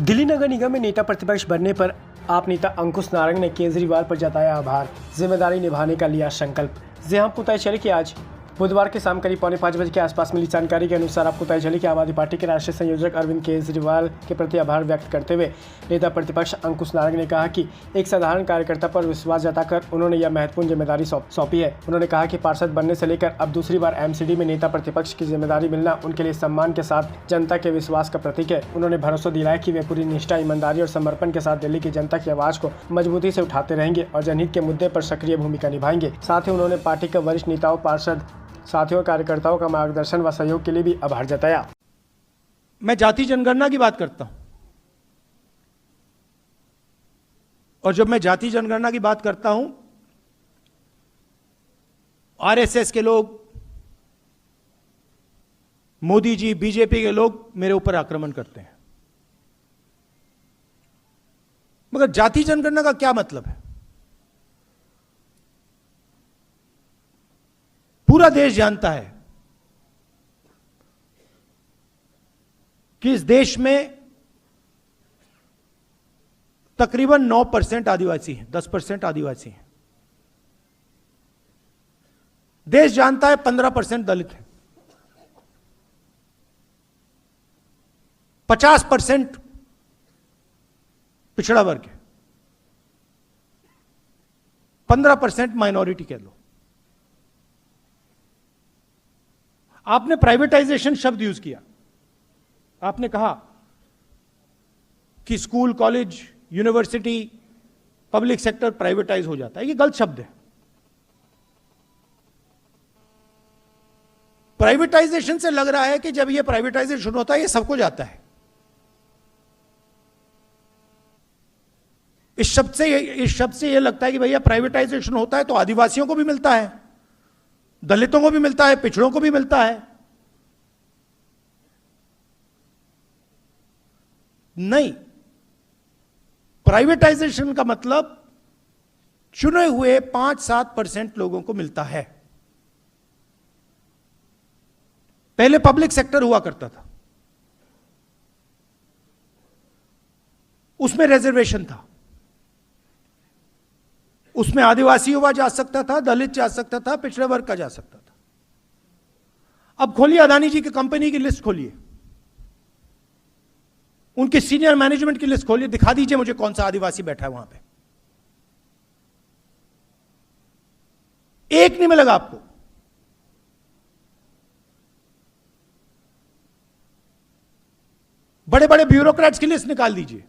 दिल्ली नगर निगम में नेता प्रतिपक्ष बनने पर आप नेता अंकुश नारंग ने केजरीवाल पर जताया आभार, जिम्मेदारी निभाने का लिया संकल्प। जी आपको पता चले कि आज बुधवार के शाम करीब 4:45 बजे के आसपास मिली जानकारी के अनुसार आपको पता चले कि आम आदमी पार्टी के राष्ट्रीय संयोजक अरविंद केजरीवाल के प्रति आभार व्यक्त करते हुए नेता प्रतिपक्ष अंकुश नारंग ने कहा कि एक साधारण कार्यकर्ता पर विश्वास जताकर उन्होंने यह महत्वपूर्ण जिम्मेदारी सौंपी है। उन्होंने कहा कि पार्षद बनने से लेकर अब दूसरी बार एमसीडी में नेता प्रतिपक्ष की जिम्मेदारी मिलना उनके लिए सम्मान के साथ जनता के विश्वास का प्रतीक है। उन्होंने भरोसा दिलाया कि वे पूरी निष्ठा, ईमानदारी और समर्पण के साथ दिल्ली की जनता की आवाज को मजबूती से उठाते रहेंगे और जनहित के मुद्दे पर सक्रिय भूमिका निभाएंगे। साथ ही उन्होंने पार्टी के वरिष्ठ नेताओं, पार्षद साथियों और कार्यकर्ताओं का मार्गदर्शन व सहयोग के लिए भी आभार जताया। मैं जाति जनगणना की बात करता हूं और जब मैं जाति जनगणना की बात करता हूं, आरएसएस के लोग, मोदी जी, बीजेपी के लोग मेरे ऊपर आक्रमण करते हैं। मगर जाति जनगणना का क्या मतलब है? पूरा देश जानता है कि इस देश में तकरीबन 9% आदिवासी हैं, 10% आदिवासी हैं। देश जानता है 15% दलित हैं, 50% पिछड़ा वर्ग है, 15% माइनॉरिटी कह लो। आपने प्राइवेटाइजेशन शब्द यूज किया। आपने कहा कि school, college, university, public sector privatise हो जाता है। ये गलत शब्द है। प्राइवेटाइजेशन से लग रहा है कि जब ये प्राइवेटाइजेशन होता है ये सबको जाता है। इस शब्द से ये लगता है कि भैया प्राइवेटाइजेशन होता है तो आदिवासियों को भी मिलता है, दलितों को भी मिलता है, पिछड़ों को भी मिलता है। नहीं, प्राइवेटाइजेशन का मतलब चुने हुए 5-7% लोगों को मिलता है। पहले पब्लिक सेक्टर हुआ करता था, उसमें रिजर्वेशन था, उसमें आदिवासी युवा जा सकता था, दलित जा सकता था, पिछड़े वर्ग का जा सकता था। अब खोलिए अदानी जी की कंपनी की लिस्ट खोलिए, उनके सीनियर मैनेजमेंट की लिस्ट खोलिए, दिखा दीजिए मुझे कौन सा आदिवासी बैठा है वहां पे। एक नहीं मिलेगा आपको। बड़े बड़े ब्यूरोक्रेट्स की लिस्ट निकाल दीजिए,